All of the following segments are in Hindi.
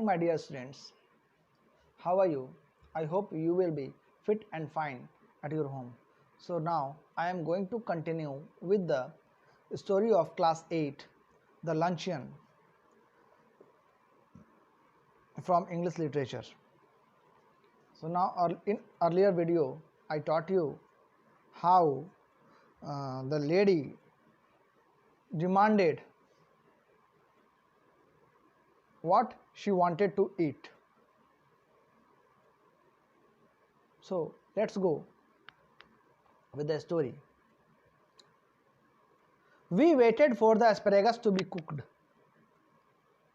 morning, my dear students. How are you? I hope you will be fit and fine at your home. So now I am going to continue with the story of class 8, The Luncheon, from English literature. So now in earlier video I taught you how the lady demanded what she wanted to eat. So let's go with the story. We waited for the asparagus to be cooked.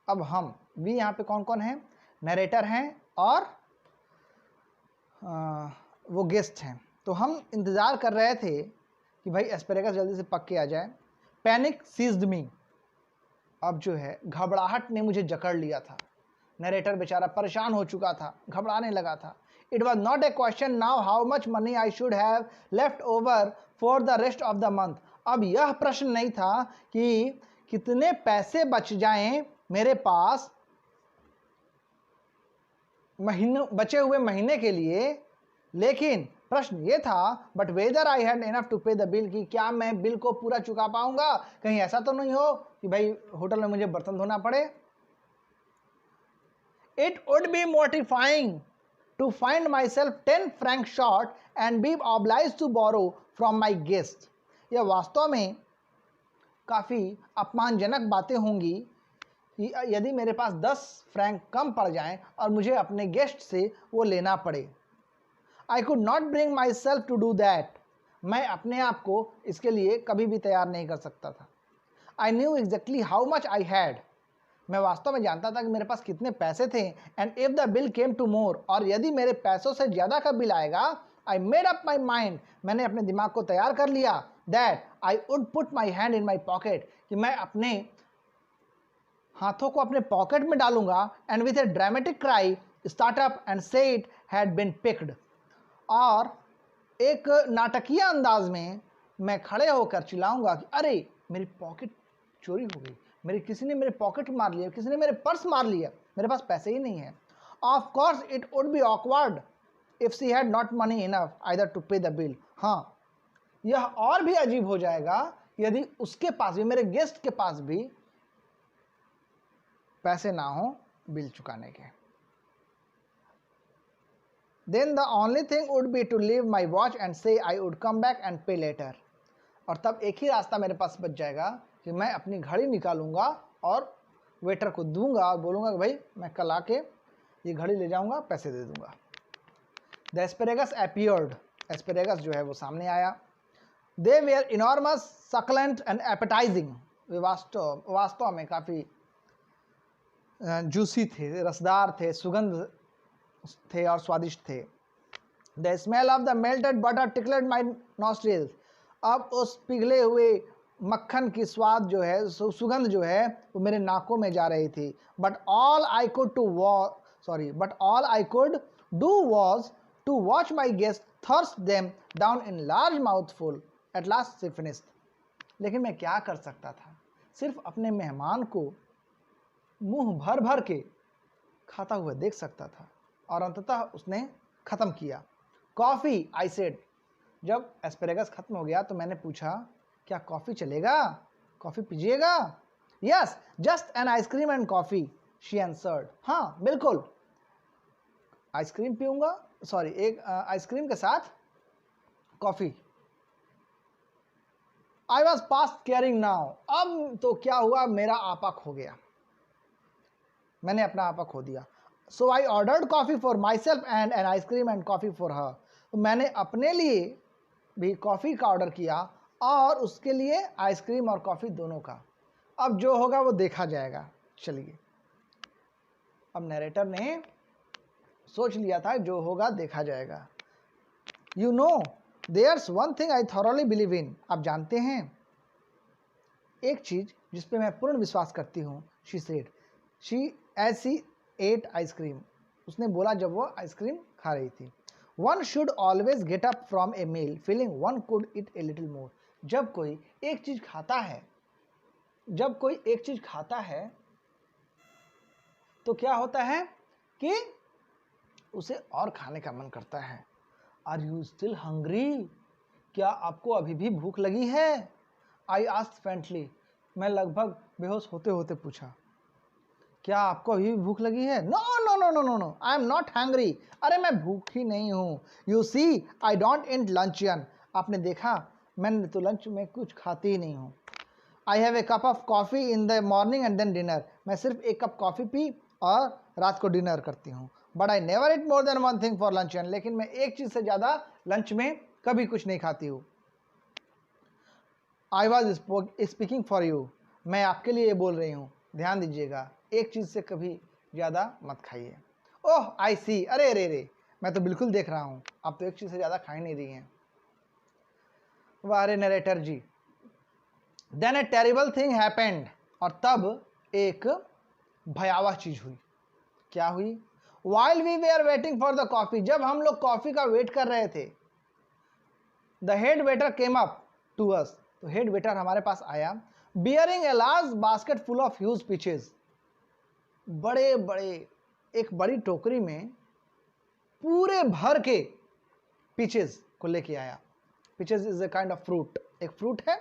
अब हम भी यहाँ पे कौन कौन है? नरेटर हैं और वो गेस्ट हैं. तो हम इंतज़ार कर रहे थे कि भाई एस्पेरेगस जल्दी से पक के आ जाए. पैनिक सीज्ड मी. अब जो है घबराहट ने मुझे जकड़ लिया था. नरेटर बेचारा परेशान हो चुका था, घबराने लगा था. It was not a question now how much money I should have left over for the rest of the month. अब यह प्रश्न नहीं था कि कितने पैसे बच जाएं मेरे पास बचे हुए महीने के लिए, लेकिन प्रश्न ये था but whether I had enough to pay the bill, कि क्या मैं बिल को पूरा चुका पाऊंगा. कहीं ऐसा तो नहीं हो कि भाई होटल में मुझे बर्तन धोना पड़े. It would be mortifying to find myself 10 francs short and be obliged to borrow from my guest. यह वास्तव में काफ़ी अपमानजनक बातें होंगी यदि मेरे पास 10 फ्रैंक कम पड़ जाएं और मुझे अपने गेस्ट से वो लेना पड़े. I could not bring myself to do that. मैं अपने आप को इसके लिए कभी भी तैयार नहीं कर सकता था. I knew exactly how much I had. मैं वास्तव में जानता था कि मेरे पास कितने पैसे थे. And if the bill came to more, और यदि मेरे पैसों से ज़्यादा का बिल आएगा, I made up my mind, मैंने अपने दिमाग को तैयार कर लिया, that I would put my hand in my pocket, कि मैं अपने हाथों को अपने पॉकेट में डालूंगा. And with a dramatic cry start up and say it had been picked. और एक नाटकीय अंदाज में मैं खड़े होकर चिल्लाऊंगा कि अरे मेरी पॉकेट चोरी हो गई, किसी ने मेरे पॉकेट मार लिया, किसी ने मेरे पर्स मार लिया, मेरे पास पैसे ही नहीं है. Of course it would be awkward if she had not money enough either to pay the bill. हाँ, यह और भी अजीब हो जाएगा यदि उसके पास भी, मेरे गेस्ट के पास भी पैसे ना हो बिल चुकाने के. Then the only thing would be to leave my watch and say I would come back and pay later. और तब एक ही रास्ता मेरे पास बच जाएगा कि मैं अपनी घड़ी निकालूंगा और वेटर को दूंगा और बोलूँगा कि भाई मैं कल आके ये घड़ी ले जाऊंगा, पैसे दे दूंगा. The asparagus appeared. एस्पेरेगस जो है वो सामने आया. They were enormous, succulent and appetizing. वे वास्तव में काफ़ी जूसी थे, रसदार थे, सुगंध थे और स्वादिष्ट थे. The smell of the melted butter tickled my nostrils. अब उस पिघले हुए मक्खन की स्वाद जो है, सुगंध जो है, वो मेरे नाकों में जा रही थी. But all I could do was to watch my guest thrust them down in large mouthful. At last she finished. लेकिन मैं क्या कर सकता था? सिर्फ अपने मेहमान को मुंह भर भर के खाता हुआ देख सकता था. और अंततः उसने ख़त्म किया. Coffee, I said. जब एस्पेरेगस ख़त्म हो गया तो मैंने पूछा, क्या कॉफ़ी चलेगा? कॉफ़ी पीजिएगा? Yes, just an ice cream and coffee, she answered. हाँ बिल्कुल, आइसक्रीम पीऊँगा, सॉरी एक आइसक्रीम के साथ coffee. I was past caring now. अब तो क्या हुआ, मेरा आपा खो गया, मैंने अपना आपा खो दिया. So I ordered coffee for myself and an ice cream and coffee for her. तो मैंने अपने लिए भी कॉफ़ी का ऑर्डर किया और उसके लिए आइसक्रीम और कॉफ़ी दोनों का. अब जो होगा वो देखा जाएगा. चलिए, अब नरेटर ने सोच लिया था जो होगा देखा जाएगा. You know there's one thing I thoroughly believe in. आप जानते हैं एक चीज़ जिस पे मैं पूर्ण विश्वास करती हूँ. She said. She ate ice cream. उसने बोला जब वो आइसक्रीम खा रही थी. One should always get up from a meal feeling one could eat a little more. जब कोई एक चीज़ खाता है तो क्या होता है कि उसे और खाने का मन करता है। Are you still hungry? क्या आपको अभी भी भूख लगी है? I asked faintly. मैं लगभग बेहोश होते होते पूछा, क्या आपको अभी भी भूख लगी है? No no no no no no, I am not hungry. अरे मैं भूखी नहीं हूँ। You see I don't eat luncheon. आपने देखा, मैंने तो लंच में कुछ खाती ही नहीं हूँ। I have a cup of coffee in the morning and then dinner. मैं सिर्फ एक कप कॉफ़ी पी और रात को डिनर करती हूँ। But I never it more than one thing for लंचियन। लेकिन मैं एक चीज़ से ज़्यादा लंच में कभी कुछ नहीं खाती हूँ। I was speaking for you. मैं आपके लिए बोल रही हूँ, ध्यान दीजिएगा, एक चीज़ से कभी ज़्यादा मत खाइए। ओह आई सी, अरे अरे अरे, मैं तो बिल्कुल देख रहा हूँ, आप तो एक चीज़ से ज़्यादा खा ही नहीं रही हैं। वारे narrator ji. Then a terrible thing happened. और तब एक भयावह चीज़ हुई। क्या हुई? While we were waiting for the coffee. जब हम लोग कॉफ़ी का वेट कर रहे थे, the head waiter came up to us. तो हेड वेटर हमारे पास आया, bearing a large basket full of huge peaches. बड़े बड़े एक बड़ी टोकरी में पूरे भर के पीचेस को लेके आया। Peaches is a kind of fruit, एक फ्रूट है।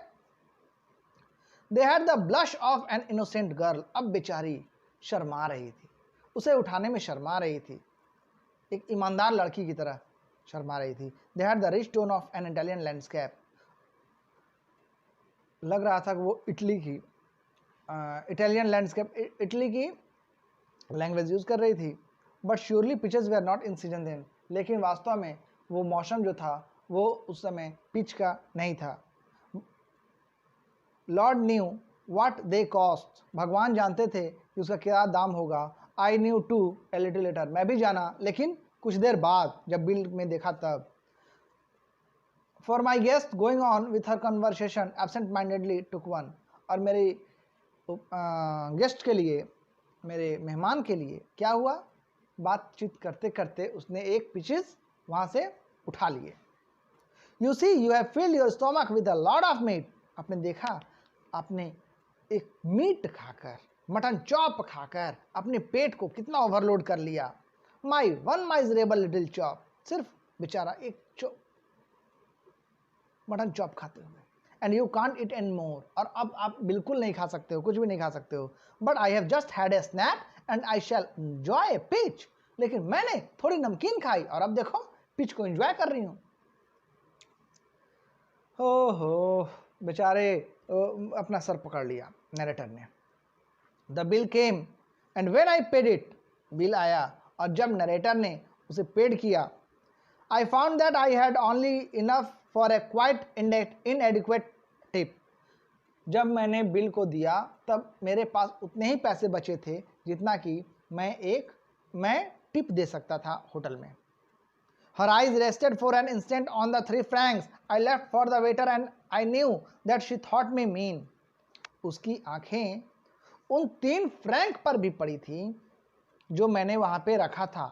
दे had the blush of an innocent girl. अब बेचारी शर्मा रही थी, उसे उठाने में शर्मा रही थी, एक ईमानदार लड़की की तरह शर्मा रही थी। They had the rich tone of an Italian landscape. लग रहा था कि वो इटली की इटालियन लैंडस्केप, इटली की लैंग्वेज यूज़ कर रही थी। But surely peaches were not in season then. लेकिन वास्तव में वो मौसम जो था वो उस समय पिच का नहीं था। Lord knew what they cost. भगवान जानते थे कि उसका क्या दाम होगा। I knew too a little later. मैं भी जाना, लेकिन कुछ देर बाद, जब बिल में देखा तब। For my guest going on with her conversation absent mindedly took one. और मेरी गेस्ट के लिए, मेरे मेहमान के लिए क्या हुआ, बातचीत करते करते उसने एक पीसेस वहाँ से उठा लिए। You see you have filled your stomach with a lot of meat. आपने देखा, आपने एक मीट खाकर, मटन चॉप खाकर अपने पेट को कितना ओवरलोड कर लिया। My one miserable little chop. सिर्फ बेचारा एक मटन चॉप खाते हुए। And you can't it N मोर। और अब आप बिल्कुल नहीं खा सकते हो, कुछ भी नहीं खा सकते हो। But I have just had a snap and I shall enjoy a peach. लेकिन मैंने थोड़ी नमकीन खाई और अब देखो पिच को एंजॉय कर रही हूँ। हो बेचारे अपना सर पकड़ लिया नरेटर ने। The bill came and when I paid it. Bill आया और जब नरेटर ने उसे पेड किया, I found that I had only enough for a quite इनएडिक्वेट tip. जब मैंने बिल को दिया तब मेरे पास उतने ही पैसे बचे थे जितना कि मैं टिप दे सकता था होटल में। Her eyes rested for an instant on the 3 francs I left for the waiter and I knew that she thought me mean. उसकी आंखें उन 3 फ्रैंक पर भी पड़ी थी जो मैंने वहाँ पे रखा था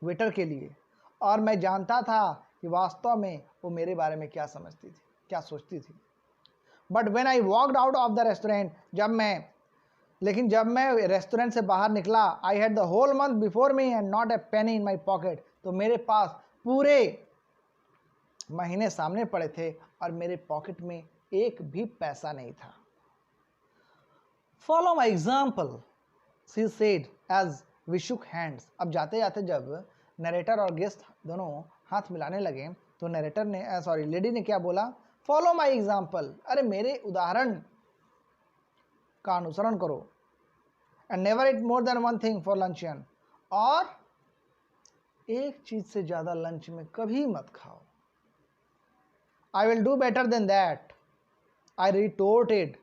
वेटर के लिए, और मैं जानता था कि वास्तव में वो मेरे बारे में क्या समझती थी, क्या सोचती थी। But when I walked out of the restaurant, जब मैं रेस्टोरेंट से बाहर निकला, I had the whole month before me and not a penny in my pocket. तो मेरे पास पूरे महीने सामने पड़े थे और मेरे पॉकेट में एक भी पैसा नहीं था। Follow my example, she said as we shook hands. अब जाते जाते जब नरेटर और गेस्ट दोनों हाथ मिलाने लगे तो लेडी ने क्या बोला? Follow my example. अरे मेरे उदाहरण का अनुसरण करो। And never it more than one thing for लंचियन। और एक चीज से ज्यादा लंच में कभी मत खाओ। I will do better than that, I retorted.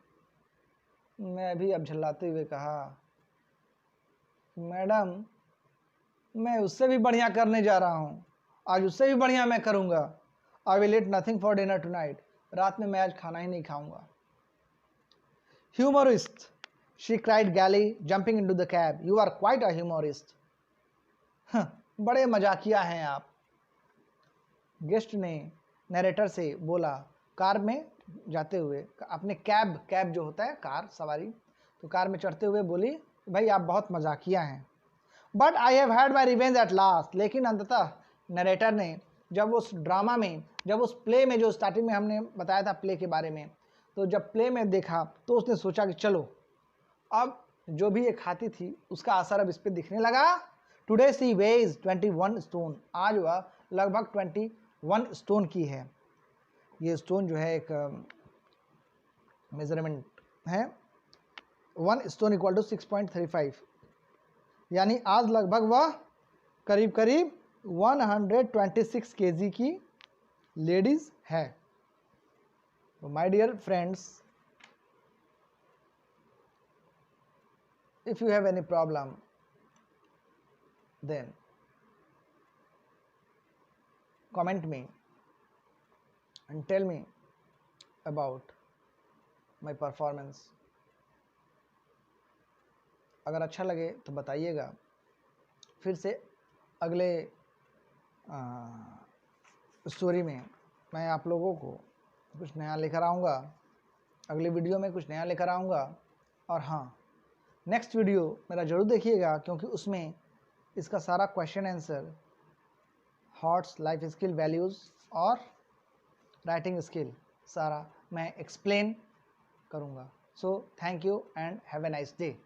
मैं भी अब झल्लाते हुए कहा, मैडम मैं उससे भी बढ़िया करने जा रहा हूँ, आज उससे भी बढ़िया मैं करूँगा। I will eat nothing for dinner tonight. रात में मैं आज खाना ही नहीं खाऊंगा। Humorist, she cried gaily jumping into the cab. You are quite a humorist. बड़े मजाकिया हैं आप। गेस्ट ने नरेटर से बोला, कार में जाते हुए अपने कैब जो होता है कार सवारी, तो कार में चढ़ते हुए बोली, भाई आप बहुत मजाकिया हैं। But I have had my revenge at last, लेकिन अंततः नरेटर ने जब उस ड्रामा में, जब उस प्ले में, जो स्टार्टिंग में हमने बताया था प्ले के बारे में, तो जब प्ले में देखा तो उसने सोचा कि चलो अब जो भी एक हाथी थी उसका असर अब इस पर दिखने लगा। टुडे सी वेज 21 स्टोन, आज वह लगभग 21 स्टोन की है। ये स्टोन जो है एक मेजरमेंट है। 1 स्टोन इक्वल टू 6.35, यानी आज लगभग वह करीब करीब 126 केजी की लेडीज है। तो my dear friends, if you have any problem, then comment me and tell me about my performance. अगर अच्छा लगे तो बताइएगा। फिर से अगले स्टोरी में मैं आप लोगों को कुछ नया लेकर आऊँगा, अगले वीडियो में कुछ नया लेकर आऊँगा। और हाँ, नेक्स्ट वीडियो मेरा ज़रूर देखिएगा, क्योंकि उसमें इसका सारा question answer, hots, life skill, values और राइटिंग स्किल सारा मैं एक्सप्लेन करूँगा। So thank you and have a nice day.